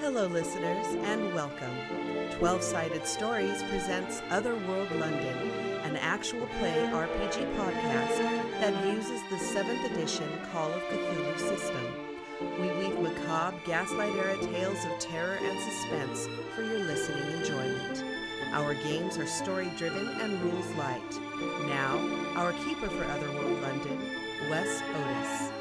Hello, listeners, and welcome. 12-Sided Stories presents Otherworld London, an actual play RPG podcast that uses the 7th edition Call of Cthulhu system. We weave macabre, Gaslight-era tales of terror and suspense for your listening enjoyment. Our games are story-driven and rules-light. Now, our keeper for Otherworld London, Wes Otis.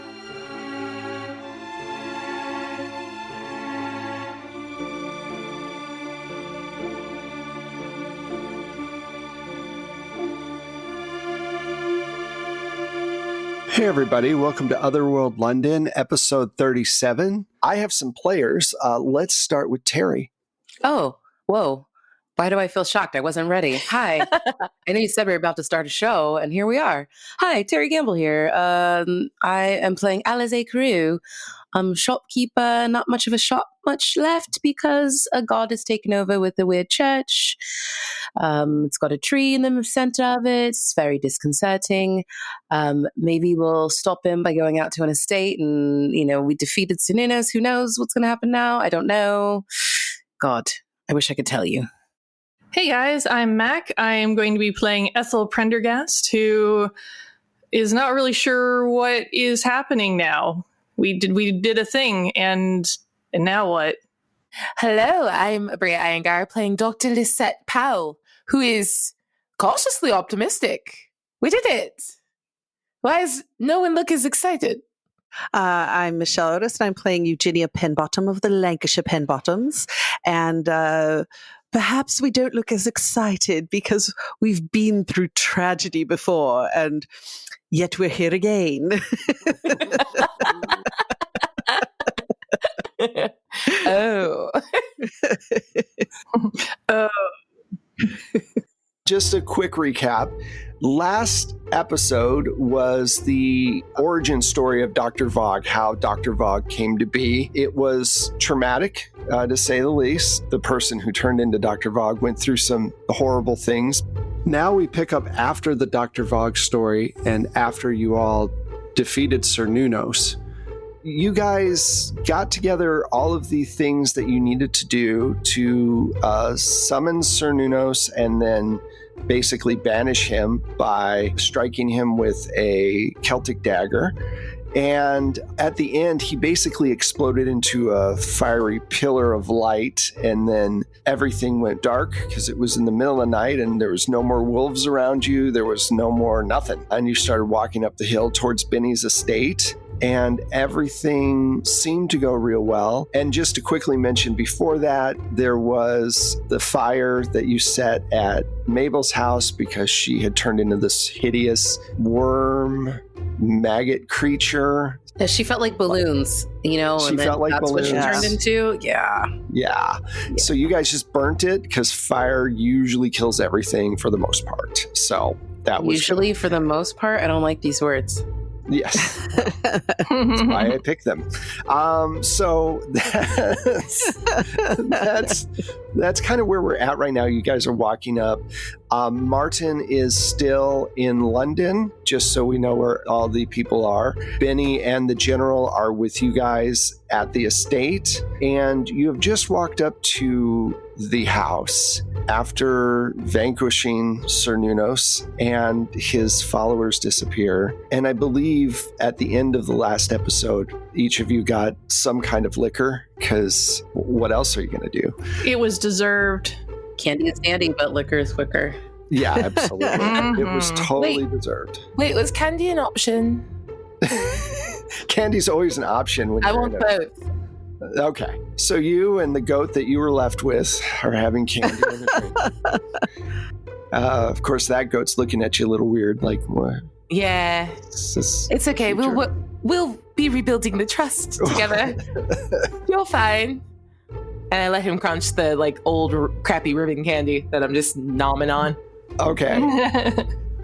Hey everybody, welcome to Otherworld London, episode 37. I have some players. Let's start with Terry. Oh, whoa. Why do I feel shocked? I wasn't ready. Hi. I know you said we were about to start a show, and here we are. Hi, Terry Gamble here. I am playing Alize Carew. Shopkeeper, not much of a shop much left because a god has taken over with a weird church. It's got a tree in the center of it. It's very disconcerting. Maybe we'll stop him by going out to an estate and, we defeated Suninos. Who knows what's going to happen now? I don't know. God, I wish I could tell you. Hey guys, I'm Mac. I am going to be playing Ethel Prendergast, who is not really sure what is happening now. We did a thing, and now what? Hello, I'm Bria Iyengar playing Dr. Lisette Powell, who is cautiously optimistic. We did it. Why does no one look as excited? I'm Michelle Otis, and I'm playing Eugenia Penbottom of the Lancashire Penbottoms. And perhaps we don't look as excited because we've been through tragedy before, and yet we're here again. Oh. Just a quick recap. Last episode was the origin story of Dr. Vogue, how Dr. Vogue came to be. It was traumatic, to say the least. The person who turned into Dr. Vogue went through some horrible things. Now we pick up after the Dr. Vogue story and after you all defeated Cernunnos. You guys got together all of the things that you needed to do to summon Cernunnos and then basically banish him by striking him with a Celtic dagger. And at the end, he basically exploded into a fiery pillar of light, and then everything went dark because it was in the middle of the night and there was no more wolves around you. There was no more nothing. And you started walking up the hill towards Benny's estate, and everything seemed to go real well. And just to quickly mention before that, there was the fire that you set at Mabel's house because she had turned into this hideous worm maggot creature. Yeah, she felt like balloons, She and felt like that's balloons. what she turned into. Yeah. So you guys just burnt it because fire usually kills everything for the most part. So that was Usually, for the most part, I don't like these words. Yes. That's why I picked them. So that's kind of where we're at right now. You guys are walking up. Martin is still in London, just so we know where all the people are. Benny and the General are with you guys at the estate, and you have just walked up to the house after vanquishing Cernunnos, and his followers disappear. And I believe at the end of the last episode, each of you got some kind of liquor, because what else are you going to do? It was deserved. Candy is candy, but liquor is quicker. Yeah, absolutely. It was totally deserved. Wait, was candy an option? Candy's always an option. When I you're want in a- both. Okay, so you and the goat that you were left with are having candy and a drink. Of course, that goat's looking at you a little weird, like, what? Yeah. It's okay. We'll be rebuilding the trust together. You're fine. And I let him crunch the old crappy ribbon candy that I'm just nomming on. Okay.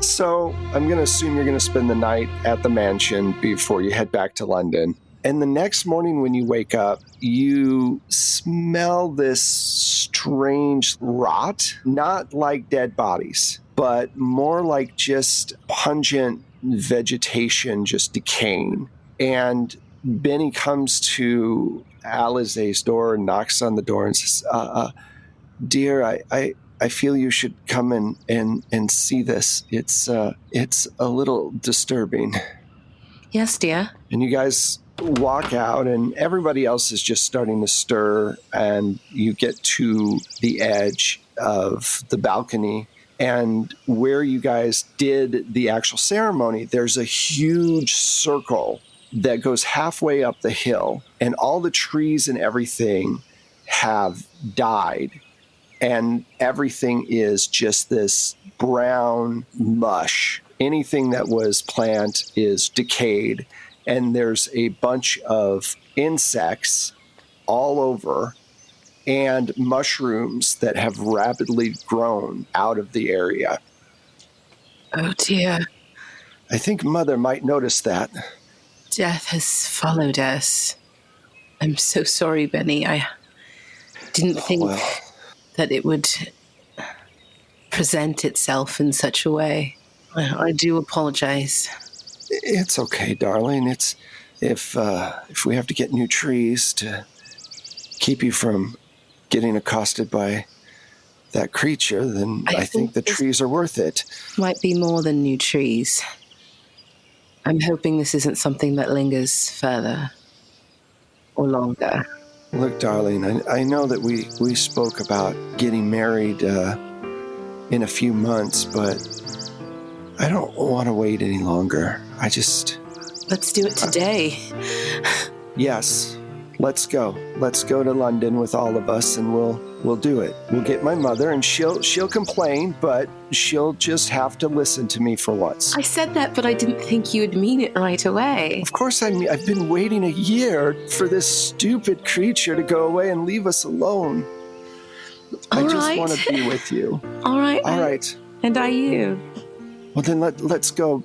So I'm going to assume you're going to spend the night at the mansion before you head back to London. And the next morning when you wake up, you smell this strange rot, not like dead bodies, but more like just pungent vegetation just decaying. And Benny comes to Alize's door and knocks on the door and says, "Dear, I feel you should come and see this. It's a little disturbing." Yes, dear. And you guys walk out, and everybody else is just starting to stir, and you get to the edge of the balcony. And where you guys did the actual ceremony, there's a huge circle that goes halfway up the hill, and all the trees and everything have died. And everything is just this brown mush. Anything that was plant is decayed. And there's a bunch of insects all over and mushrooms that have rapidly grown out of the area. Oh, dear. I think Mother might notice that. Death has followed us. I'm so sorry, Benny. I didn't think that it would present itself in such a way. I do apologize. It's okay, darling. It's if we have to get new trees to keep you from getting accosted by that creature, then I think the trees are worth it. Might be more than new trees. I'm hoping this isn't something that lingers further or longer. Look, darling, I know that we spoke about getting married in a few months, but I don't want to wait any longer. Let's do it today. Yes, let's go. Let's go to London with all of us, and we'll do it. We'll get my mother, and she'll complain, but she'll just have to listen to me for once. I said that, but I didn't think you would mean it right away. Of course, I've been waiting a year for this stupid creature to go away and leave us alone. I just want to be with you. All right. All right. And are you? Well, then let's go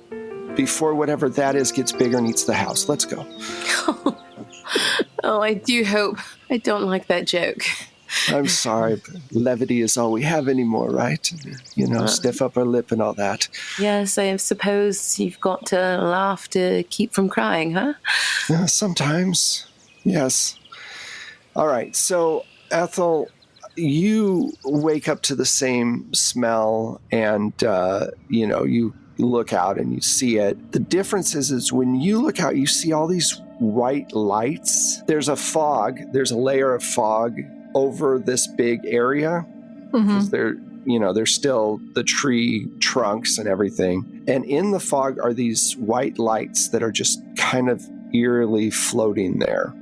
before whatever that is gets bigger and eats the house. Let's go. Oh, I do hope. I don't like that joke. I'm sorry, but levity is all we have anymore, right? You know, stiff upper lip and all that. Yes, I suppose you've got to laugh to keep from crying, huh? Sometimes, yes. All right, so Ethel, you wake up to the same smell, and you look out and you see it. The difference is when you look out, you see all these white lights. There's a fog. There's a layer of fog over this big area. Because there's still the tree trunks and everything. And in the fog are these white lights that are just kind of eerily floating there.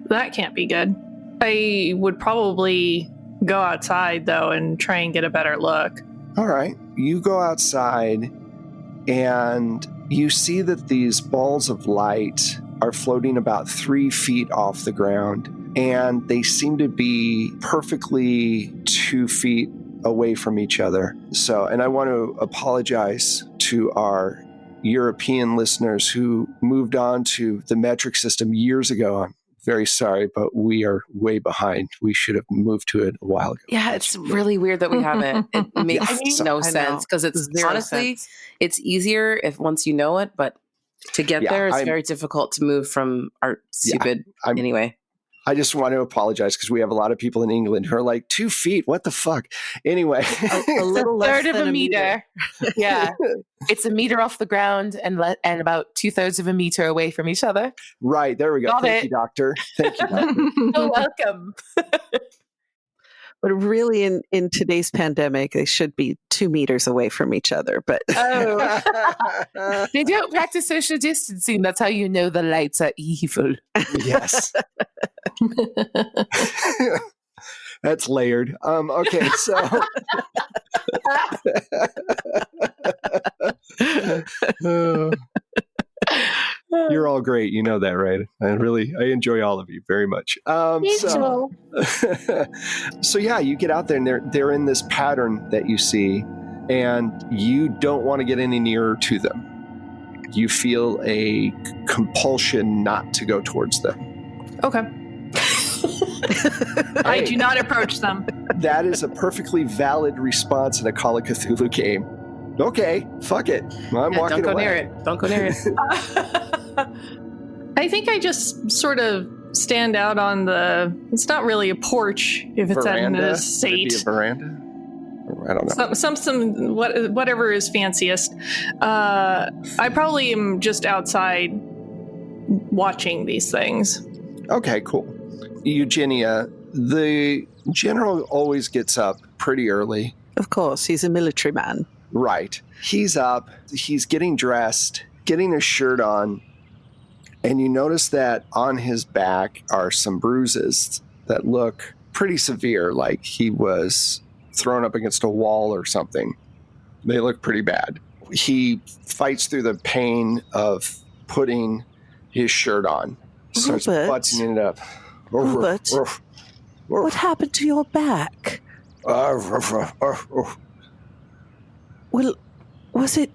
That can't be good. I would probably go outside, though, and try and get a better look. All right. You go outside, and you see that these balls of light are floating about 3 feet off the ground, and they seem to be perfectly 2 feet away from each other. So, and I want to apologize to our European listeners who moved on to the metric system years ago. I'm very sorry, but we are way behind. We should have moved to it a while ago. Yeah, it's really weird that we haven't. It makes no sense because it's honestly, it's easier if once you know it, but to get there, it's very difficult to move from our stupid anyway. I just want to apologize because we have a lot of people in England who are like 2 feet. What the fuck? Anyway, a little less than a meter. Yeah, it's a meter off the ground and about 2/3 of a meter away from each other. Right there we go. Thank you, doctor. Thank you, doctor. You're welcome. But really, in today's pandemic, they should be 2 meters away from each other. But they don't practice social distancing. That's how you know the lights are evil. Yes. That's layered. Okay, so you're all great. You know that, right? I enjoy all of you very much. So yeah, you get out there and they're in this pattern that you see, and you don't want to get any nearer to them. You feel a compulsion not to go towards them. Okay. I do not approach them. That is a perfectly valid response in a Call of Cthulhu game. Okay, fuck it. I'm walking away. Don't go near it. Don't go near it. I think I just sort of stand out on it's not really a porch if it's at an estate. Would it be a veranda? I don't know. Whatever is fanciest. I probably am just outside watching these things. Okay, cool. Eugenia, the general always gets up pretty early. Of course, he's a military man. Right. He's up, he's getting dressed, getting his shirt on, and you notice that on his back are some bruises that look pretty severe, like he was thrown up against a wall or something. They look pretty bad. He fights through the pain of putting his shirt on. Starts buttoning it up. Robert, what happened to your back? Well, was it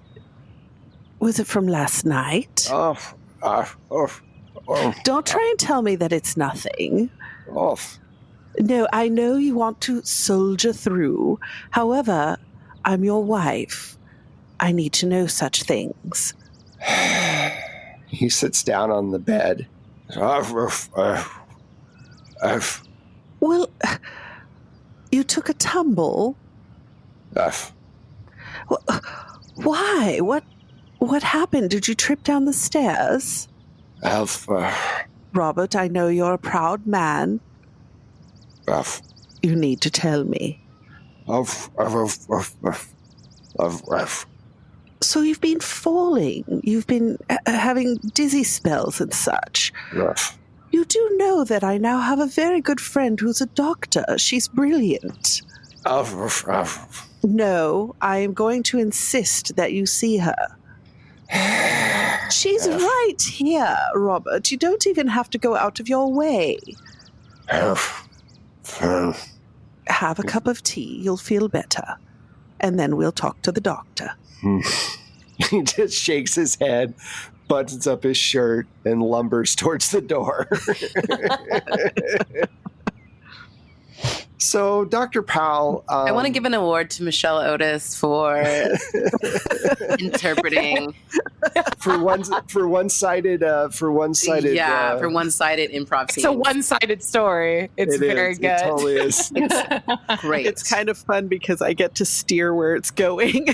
from last night? Don't try and tell me that it's nothing. No, I know you want to soldier through. However, I'm your wife. I need to know such things. He sits down on the bed. Well, you took a tumble? Why? What happened? Did you trip down the stairs? Robert, I know you're a proud man. You need to tell me. So you've been falling. You've been having dizzy spells and such. You do know that I now have a very good friend who's a doctor. She's brilliant. No, I am going to insist that you see her. She's right here, Robert. You don't even have to go out of your way. Have a cup of tea. You'll feel better. And then we'll talk to the doctor. He just shakes his head, buttons up his shirt, and lumbers towards the door. So, Dr. Powell... I want to give an award to Michelle Otis for interpreting... for one-sided for one-sided improv scene. It's a one-sided story. It's very good. It totally is. It's great. It's kind of fun because I get to steer where it's going.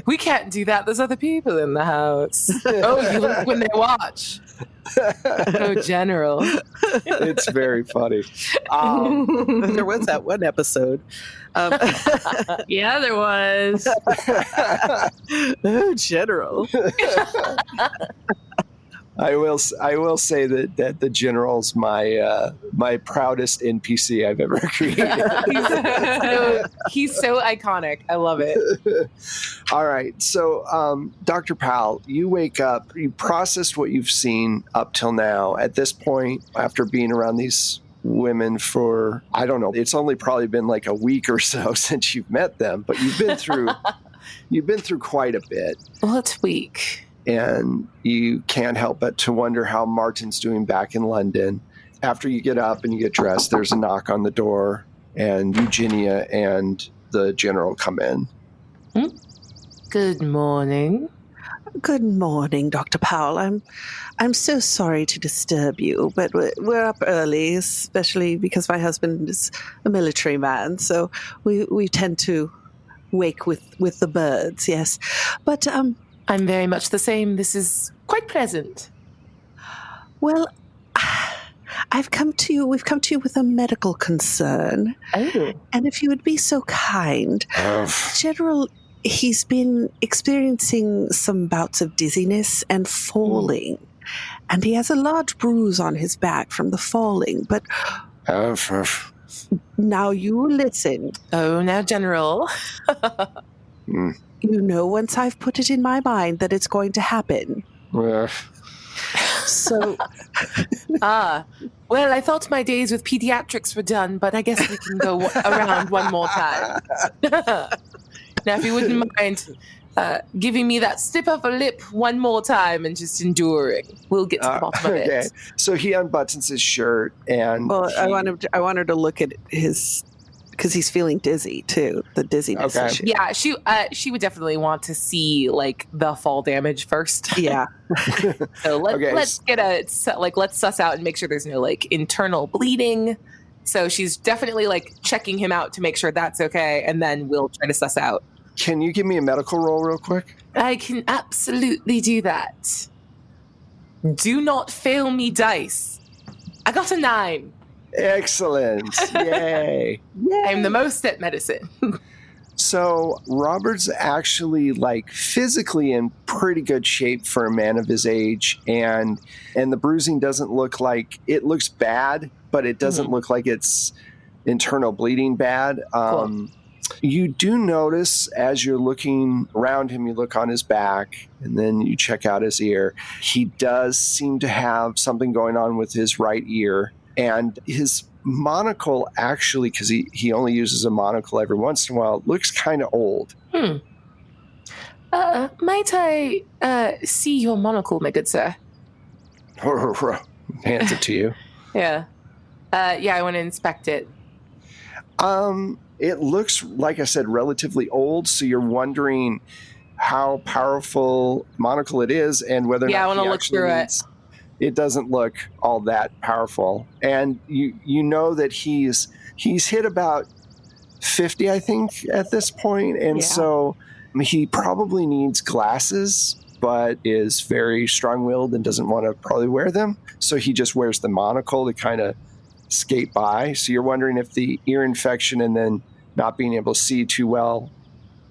We can't do that. There's other people in the house. Oh, you look when they watch. Oh, General. It's very funny. There was that one episode. Yeah, there was. Oh, General. I will say that the General's my proudest NPC I've ever created. He's so iconic. I love it. All right. So, Dr. Powell, you wake up, you processed what you've seen up till now. At this point, after being around these women for, I don't know, it's only probably been like a week or so since you've met them, but you've been through quite a bit. Well, it's weak. And you can't help but to wonder how Martin's doing back in London. After you get up and you get dressed, there's a knock on the door, and Eugenia and the General come in. Good morning. Good morning, Dr. Powell. I'm so sorry to disturb you, but we're up early, especially because my husband is a military man, so we tend to wake with the birds, yes. But I'm very much the same. This is quite pleasant. Well, we've come to you with a medical concern. Oh. And if you would be so kind, General, he's been experiencing some bouts of dizziness and falling. And he has a large bruise on his back from the falling. But now you listen. Oh, now, General. You know, once I've put it in my mind that it's going to happen. So... well, I thought my days with pediatrics were done, but I guess we can go around one more time. Now, if you wouldn't mind giving me that stiff upper lip one more time and just enduring, we'll get to the bottom of it. So he unbuttons his shirt and... Well, I want her to look at his... because he's feeling dizzy too. The dizziness Okay. issue. Yeah, she would definitely want to see like the fall damage first. Yeah. So Okay. let's get let's suss out and make sure there's no like internal bleeding. So she's definitely like checking him out to make sure that's okay, and then we'll try to suss out. Can you give me a medical roll real quick? I can absolutely do that. Do not fail me, dice. I got a 9. Excellent. Yay. I'm the most at medicine. So Robert's actually like physically in pretty good shape for a man of his age, and the bruising doesn't look like it looks bad, but it doesn't look like it's internal bleeding bad. Cool. You do notice as you're looking around him, you look on his back and then you check out his ear. He does seem to have something going on with his right ear, and his monocle actually, because he only uses a monocle every once in a while, looks kind of old. Might I see your monocle, my good sir? Hands it to you. Yeah. I want to inspect it. It looks, like I said, relatively old, so you're wondering how powerful monocle it is and whether or not I want to look through it. It doesn't look all that powerful. And you know that he's hit about 50, I think, at this point. And so he probably needs glasses, but is very strong-willed and doesn't want to probably wear them. So he just wears the monocle to kind of skate by. So you're wondering if the ear infection and then not being able to see too well,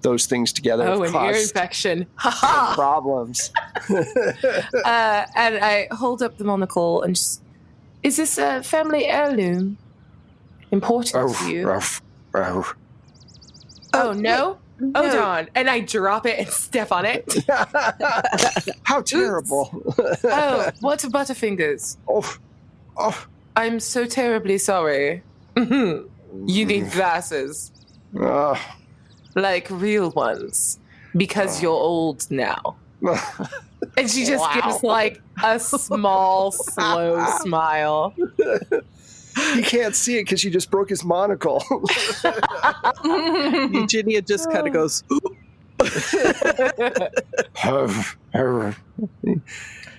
those things together have an ear caused infection. problems. And I hold up the monocle and just, is this a family heirloom? Important to you? Oh, no? Hold on. And I drop it and step on it. How terrible. Oh, what Butterfingers? Oh. I'm so terribly sorry. You need glasses. Like real ones. Because you're old now. And she just gives like a small, slow smile. He can't see it because you just broke his monocle. Eugenia just kind of goes,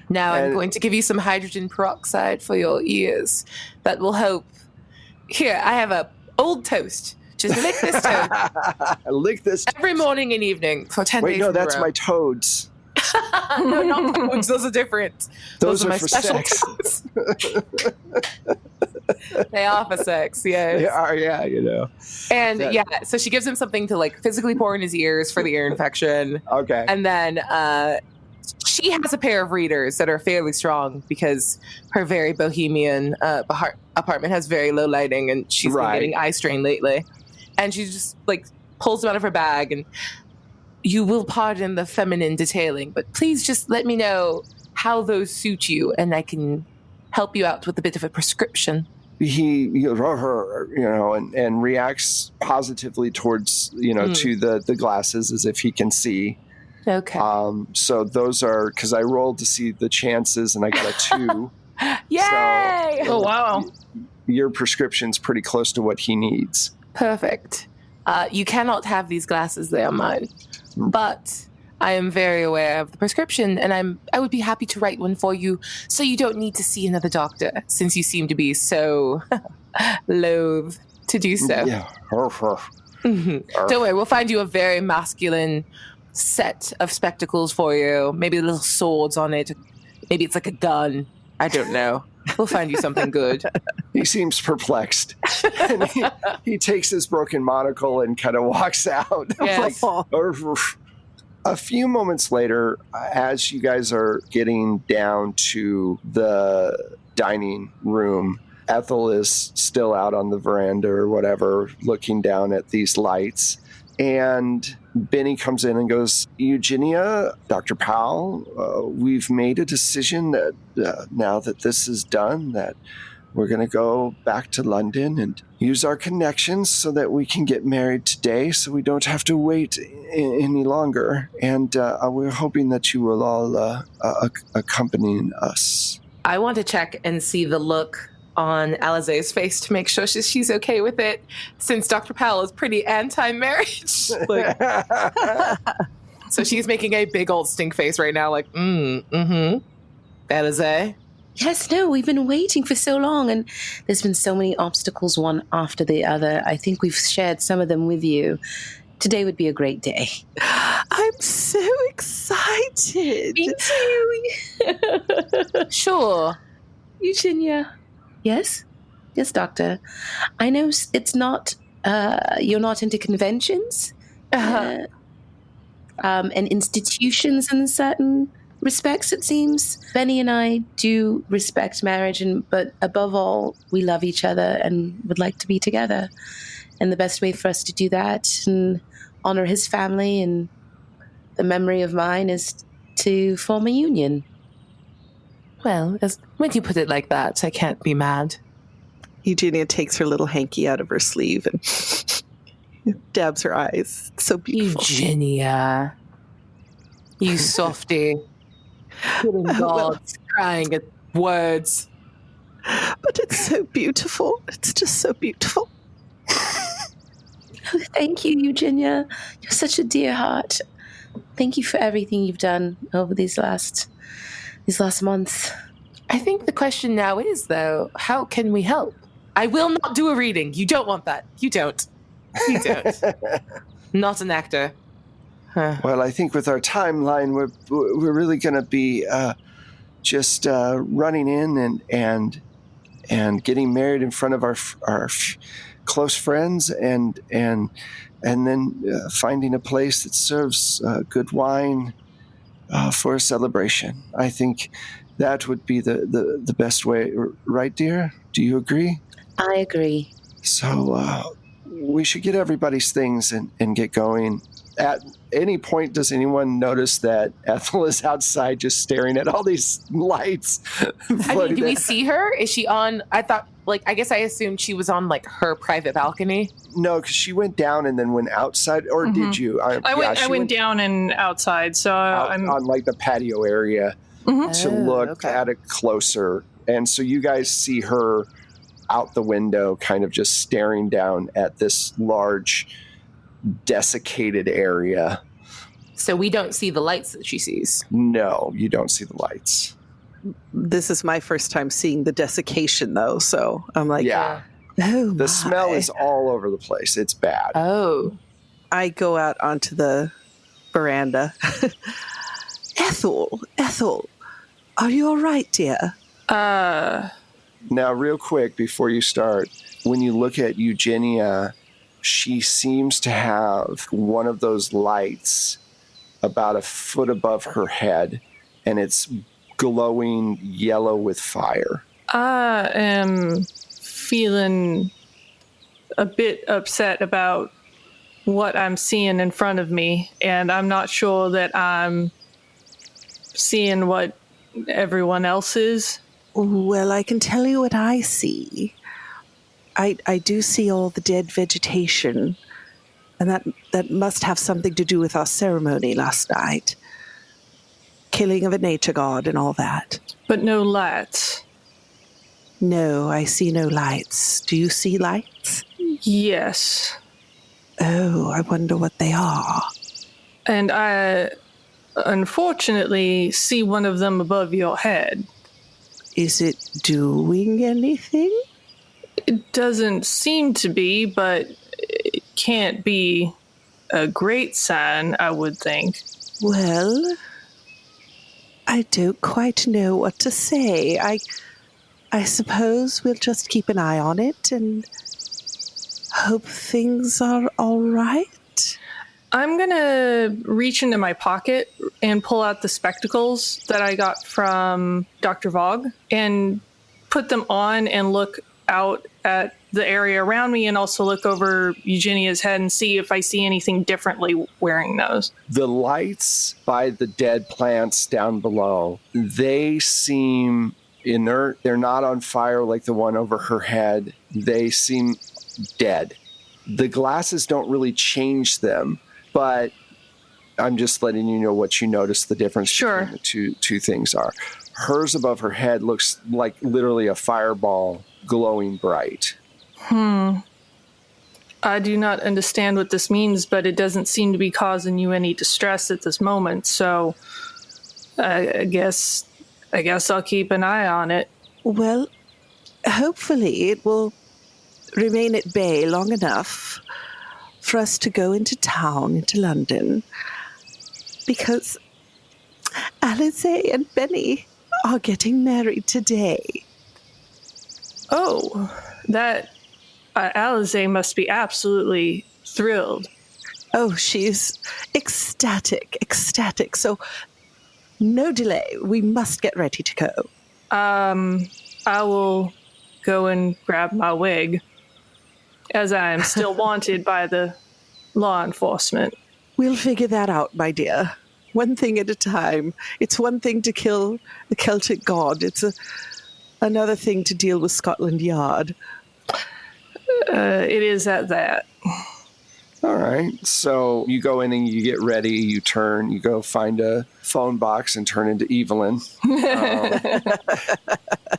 Now I'm going to give you some hydrogen peroxide for your ears. That will help. Here, I have a old toast. Just lick this toast. Lick this every morning and evening for 10 days. Wait, no, that's my toads. No, not toads. Those are different. Those are my for special sex. toads. They are for sex, yes. They are, yeah, you know. And so she gives him something to like physically pour in his ears for the ear infection. Okay. And then she has a pair of readers that are fairly strong because her very bohemian apartment has very low lighting, and she's been getting eye strain lately. And she just like pulls them out of her bag, and you will pardon the feminine detailing, but please just let me know how those suit you, and I can help you out with a bit of a prescription. He and reacts positively towards to the glasses as if he can see. Okay. So those are, because I rolled to see the chances and I got a 2. Yay! Oh wow. Your prescription's pretty close to what he needs. Perfect. You cannot have these glasses; they are mine. But I am very aware of the prescription, and I would be happy to write one for you, so you don't need to see another doctor, since you seem to be so loath to do so. Yeah. Don't worry, we'll find you a very masculine set of spectacles for you. Maybe little swords on it. Maybe it's like a gun. I don't know. We'll find you something good. He seems perplexed. And he takes his broken monocle and kind of walks out. Yes. A few moments later, as you guys are getting down to the dining room, Ethel is still out on the veranda or whatever, looking down at these lights. And Benny comes in and goes, Eugenia, Dr. Powell, we've made a decision that now that this is done, that we're going to go back to London and use our connections so that we can get married today, so we don't have to wait any longer. And we're hoping that you will all accompany us. I want to check and see the look on Alizé's face to make sure she's okay with it, since Dr. Powell is pretty anti-marriage. So she's making a big old stink face right now, like, Alizé? Yes, no, we've been waiting for so long, and there's been so many obstacles, one after the other. I think we've shared some of them with you. Today would be a great day. I'm so excited. Me too. Sure. Eugenia. Yes? Yes, Doctor. I know it's not, you're not into conventions and institutions in certain respects, it seems. Benny and I do respect marriage, but above all, we love each other and would like to be together. And the best way for us to do that and honor his family and the memory of mine is to form a union. Well, when you put it like that, I can't be mad. Eugenia takes her little hanky out of her sleeve and dabs her eyes. It's so beautiful. Eugenia. You softy. Killing gods, crying at words. But it's so beautiful. It's just so beautiful. Oh, thank you, Eugenia. You're such a dear heart. Thank you for everything you've done over these last months. I think the question now is, though, how can we help? I will not do a reading. You don't want that. You don't. You don't. Not an actor. Huh. Well, I think with our timeline, we're really going to be just running in and getting married in front of our close friends, and then finding a place that serves good wine for a celebration. I think that would be the best way, right, dear? Do you agree? I agree. So we should get everybody's things and get going. At any point, does anyone notice that Ethel is outside just staring at all these lights? I mean, do we see her? Is she on? I guess I assumed she was on, her private balcony. No, because she went down and then went outside. Or did you? I went down and outside, so I'm on, the patio area to look at it closer. And so you guys see her out the window, kind of just staring down at this large desiccated area. So we don't see the lights that she sees. No, you don't see the lights. This is my first time seeing the desiccation, though, so I'm like, yeah. Oh, the smell is all over the place. It's bad. Oh. I go out onto the veranda. Ethel, are you all right, dear? Now, real quick, before you start, when you look at Eugenia, she seems to have one of those lights about a foot above her head, and it's glowing yellow with fire. I am feeling a bit upset about what I'm seeing in front of me, and I'm not sure that I'm seeing what everyone else is. Well, I can tell you what I see. I do see all the dead vegetation, and that must have something to do with our ceremony last night. Killing of a nature god and all that. But no lights. No, I see no lights. Do you see lights? Yes. Oh, I wonder what they are. And I, unfortunately, see one of them above your head. Is it doing anything? It doesn't seem to be, but it can't be a great sign, I would think. Well, I don't quite know what to say. I suppose we'll just keep an eye on it and hope things are all right. I'm going to reach into my pocket and pull out the spectacles that I got from Dr. Vogue and put them on and look out at the area around me, and also look over Eugenia's head and see if I see anything differently wearing those. The lights by the dead plants down below, they seem inert. They're not on fire like the one over her head. They seem dead. The glasses don't really change them, but I'm just letting you know what you notice the difference between the two things are. Hers above her head looks like literally a fireball glowing bright. I do not understand what this means, but it doesn't seem to be causing you any distress at this moment, so I guess I'll keep an eye on it. Well, hopefully it will remain at bay long enough for us to go into town, into London, because Alice and Benny are getting married today. Oh, that Alice must be absolutely thrilled. Oh, she's ecstatic. So, no delay. We must get ready to go. I will go and grab my wig, as I am still wanted by the law enforcement. We'll figure that out, my dear. One thing at a time. It's one thing to kill the Celtic god. It's another thing to deal with Scotland Yard. It is at that. All right. So you go in and you get ready. You go find a phone box and turn into Evelyn.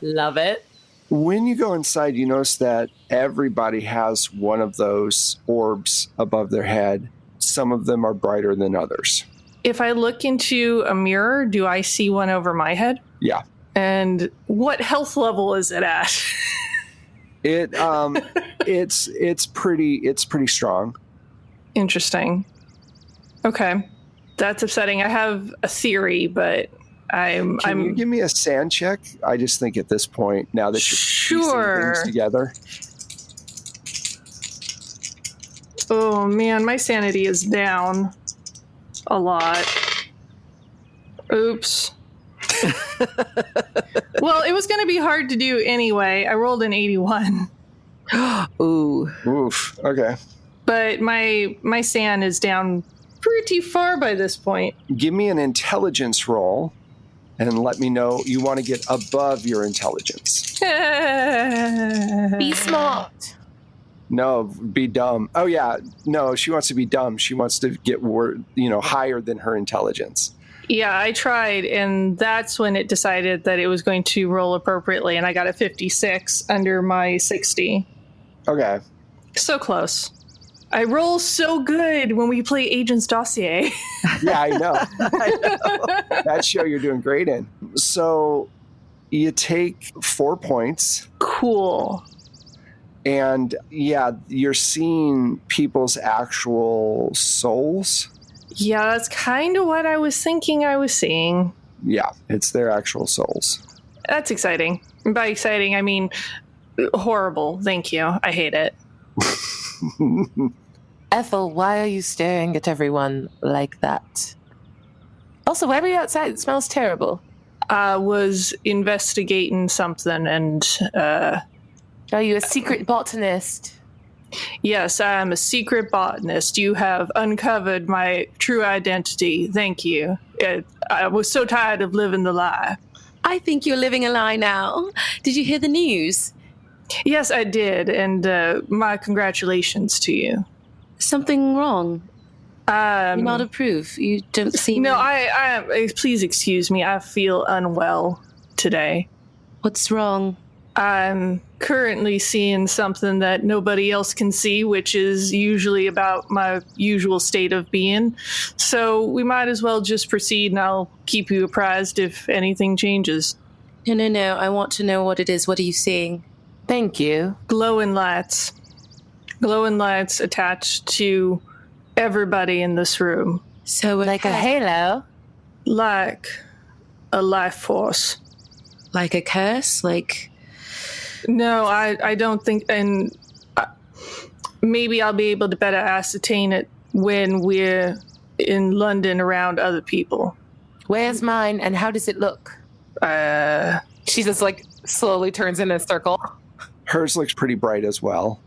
Love it. When you go inside, you notice that everybody has one of those orbs above their head. Some of them are brighter than others. If I look into a mirror, do I see one over my head? Yeah. And what health level is it at? It's pretty strong. Interesting. Okay. That's upsetting. I have a theory, but Can you give me a sand check? I just think at this point, now that you're piecing things together. Oh man, my sanity is down a lot. Oops. Well, it was going to be hard to do anyway. I rolled an 81. Ooh. Oof. Okay. But my sand is down pretty far by this point. Give me an intelligence roll and let me know you want to get above your intelligence. Be smart. No, be dumb. Oh yeah, no, she wants to be dumb. She wants to get higher than her intelligence. Yeah, I tried, and that's when it decided that it was going to roll appropriately, and I got a 56 under my 60. Okay. So close. I roll so good when we play Agent's Dossier. Yeah, I know. That show you're doing great in. So you take 4 points. Cool. And yeah, you're seeing people's actual souls. Yeah, that's kind of what I was thinking I was seeing. Yeah, it's their actual souls. That's exciting. And by exciting, I mean horrible. Thank you. I hate it. Ethel, why are you staring at everyone like that? Also, why are you outside? It smells terrible. I was investigating something and, Are you a secret botanist? Yes, I am a secret botanist. You have uncovered my true identity. Thank you. I was so tired of living the lie. I think you're living a lie now. Did you hear the news? Yes, I did, and my congratulations to you. Something wrong? You're not approve. You don't seem... No, I please excuse me. I feel unwell today. What's wrong? I'm currently seeing something that nobody else can see, which is usually about my usual state of being. So we might as well just proceed, and I'll keep you apprised if anything changes. No. I want to know what it is. What are you seeing? Thank you. Glowing lights. Glowing lights attached to everybody in this room. So like a halo? Like a life force. Like a curse? Like... No, I don't think, and maybe I'll be able to better ascertain it when we're in London around other people. Where's mine, and how does it look? She just slowly turns in a circle. Hers looks pretty bright as well.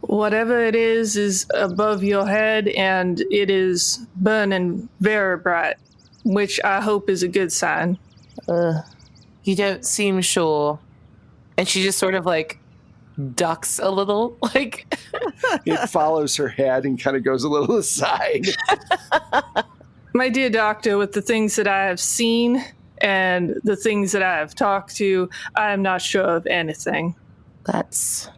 Whatever it is above your head, and it is burning very bright, which I hope is a good sign. You don't seem sure. And she just sort of ducks a little, It follows her head and kind of goes a little aside. My dear doctor, with the things that I have seen and the things that I have talked to, I am not sure of anything. That's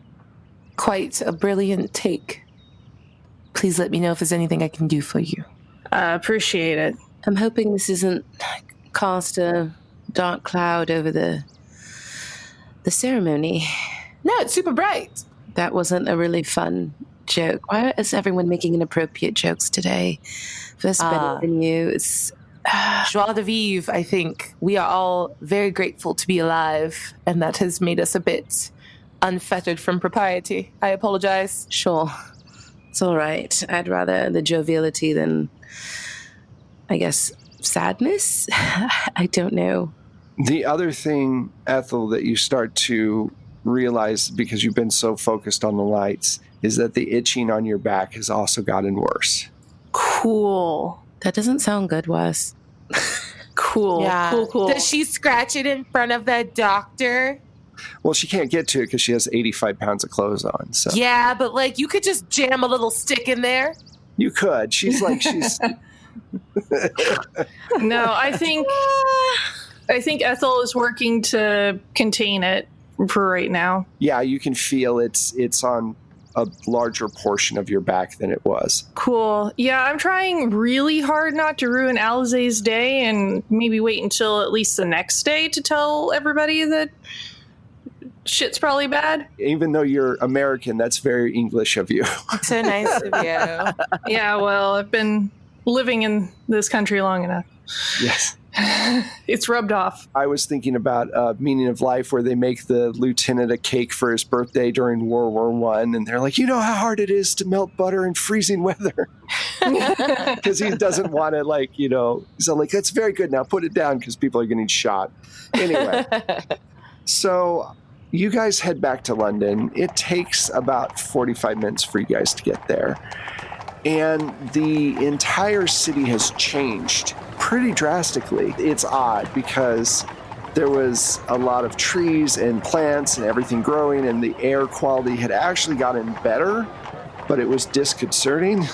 quite a brilliant take. Please let me know if there's anything I can do for you. Appreciate it. I'm hoping this isn't cast a dark cloud over the ceremony. No, it's super bright. That wasn't a really fun joke. Why is everyone making inappropriate jokes today? First better than you. It's joie de vivre, I think. We are all very grateful to be alive, and that has made us a bit unfettered from propriety. I apologize. Sure. It's all right. I'd rather the joviality than, I guess, sadness? I don't know. The other thing, Ethel, that you start to realize because you've been so focused on the lights is that the itching on your back has also gotten worse. Cool. That doesn't sound good, Wes. Cool. Yeah. Cool. Does she scratch it in front of the doctor? Well, she can't get to it because she has 85 pounds of clothes on. So Yeah, but like you could just jam a little stick in there. you could. She's No, I think Ethel is working to contain it for right now. Yeah, you can feel it's on a larger portion of your back than it was. Cool. Yeah, I'm trying really hard not to ruin Alize's day and maybe wait until at least the next day to tell everybody that shit's probably bad. Even though you're American, that's very English of you. So nice of you. Yeah, well, I've been living in this country long enough. Yes. It's rubbed off. I was thinking about Meaning of Life, where they make the lieutenant a cake for his birthday during World War I, and they're like, you know how hard it is to melt butter in freezing weather? Because he doesn't want to, like, you know, so like, that's very good. Now put it down because people are getting shot. Anyway, so you guys head back to London. It takes about 45 minutes for you guys to get there. And the entire city has changed pretty drastically. It's odd because there was a lot of trees and plants and everything growing, and the air quality had actually gotten better, but it was disconcerting.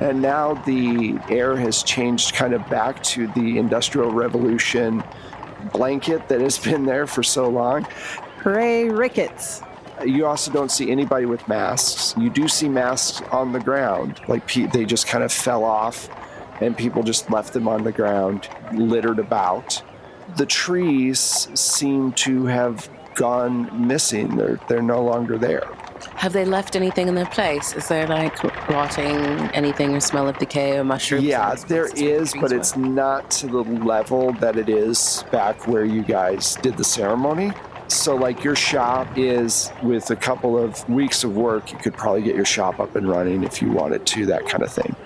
And now the air has changed kind of back to the Industrial Revolution blanket that has been there for so long. Hooray, rickets. You also don't see anybody with masks. You do see masks on the ground. Like they just kind of fell off and people just left them on the ground, littered about. The trees seem to have gone missing. They're no longer there. Have they left anything in their place? Is there like rotting anything or smell of decay or mushrooms? Yeah, there is, but it's not to the level that it is back where you guys did the ceremony. So like your shop is, with a couple of weeks of work, you could probably get your shop up and running if you wanted to, that kind of thing.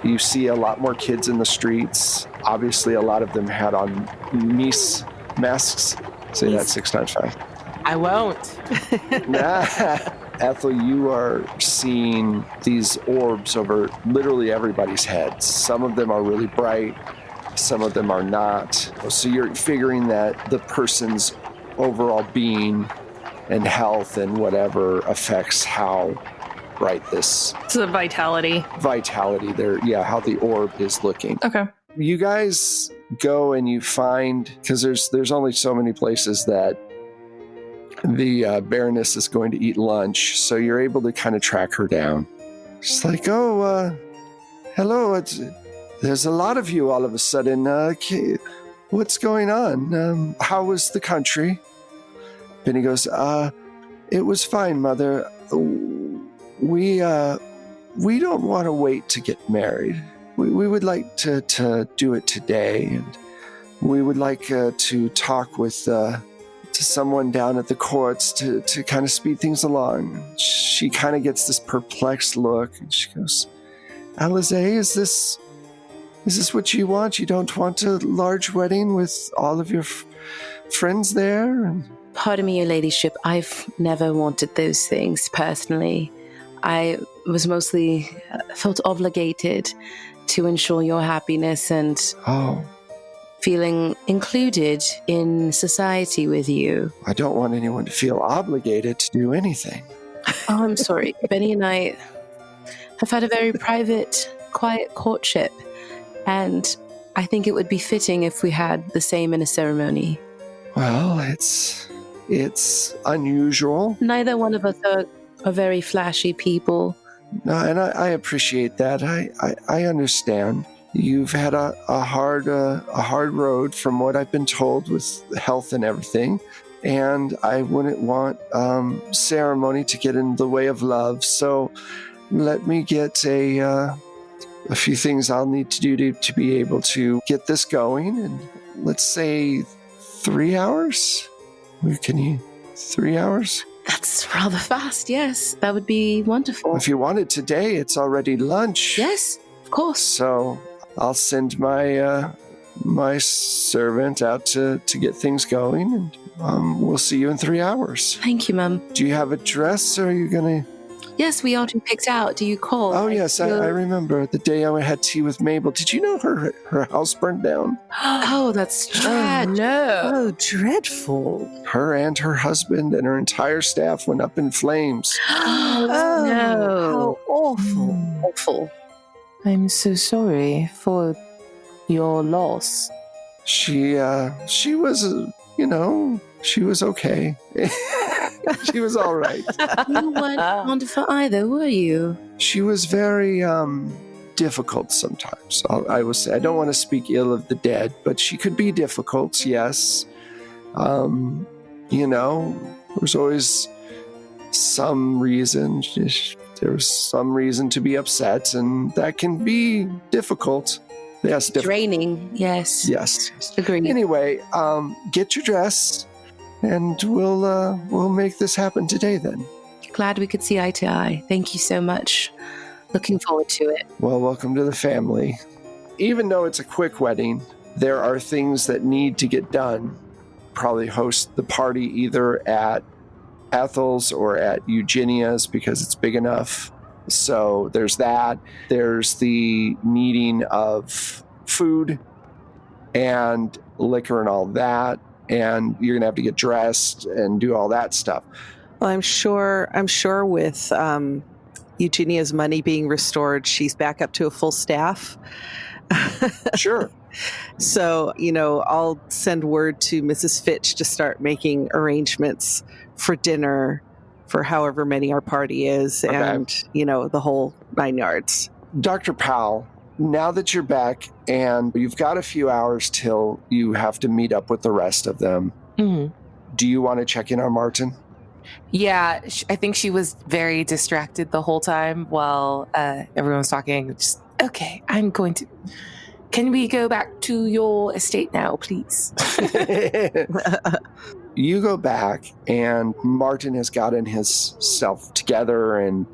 You see a lot more kids in the streets. Obviously, a lot of them had on masks. Say that 6 times fast. I won't. Ethel, you are seeing these orbs over literally everybody's heads. Some of them are really bright. Some of them are not. So you're figuring that the person's overall being and health and whatever affects how bright this... It's the vitality there, yeah, how the orb is looking. Okay. You guys go and you find, because there's only so many places that the Baroness is going to eat lunch, so you're able to kind of track her down. She's like, hello, there's a lot of you all of a sudden. What's going on? How was the country? Benny goes, it was fine, Mother. We don't want to wait to get married. We would like to do it today, and we would like to talk with to someone down at the courts to kind of speed things along. She kind of gets this perplexed look, and she goes, Alize, is this what you want? You don't want a large wedding with all of your friends there? And pardon me, your ladyship, I've never wanted those things personally. I was mostly felt obligated to ensure your happiness and feeling included in society with you. I don't want anyone to feel obligated to do anything. Oh, I'm sorry. Benny and I have had a very private, quiet courtship, and I think it would be fitting if we had the same in a ceremony. Well, it's It's unusual. Neither one of us are very flashy people. No, and I appreciate that. I understand. You've had a hard road from what I've been told with health and everything, and I wouldn't want ceremony to get in the way of love. So let me get a few things I'll need to do to be able to get this going. And let's say 3 hours. Can you 3 hours? That's rather fast, yes. That would be wonderful. If you want it today, it's already lunch. Yes, of course. So I'll send my my servant out to get things going, and we'll see you in 3 hours. Thank you, Mum. Do you have a dress, or are you going to... Yes, we are to be picked out. Do you call? Oh, yes, I remember the day I had tea with Mabel. Did you know her house burned down? Oh, that's tragic. No. Oh, dreadful. Her and her husband and her entire staff went up in flames. Oh, no. how awful. Awful. I'm so sorry for your loss. She was, she was okay. She was all right. You weren't wonderful either, were you? She was very difficult sometimes. I will say, I don't want to speak ill of the dead, but she could be difficult, yes. There was always some reason. There was some reason to be upset, and that can be difficult. Yes, difficult. Draining, yes. Yes. Agreed. Anyway, get your dress, and we'll make this happen today then. Glad we could see eye to eye. Thank you so much. Looking forward to it. Well, welcome to the family. Even though it's a quick wedding, there are things that need to get done. Probably host the party either at Ethel's or at Eugenia's because it's big enough. So there's that. There's the needing of food and liquor and all that. And you're going to have to get dressed and do all that stuff. Well, I'm sure with Eugenia's money being restored, she's back up to a full staff. Sure. So, I'll send word to Mrs. Fitch to start making arrangements for dinner for however many our party is, okay. And, the whole 9 yards. Dr. Powell, now that you're back and you've got a few hours till you have to meet up with the rest of them, do you want to check in on Martin? Yeah, I think she was very distracted the whole time while everyone was talking. Just, okay, I'm going to... Can we go back to your estate now, please? You go back, and Martin has gotten himself together and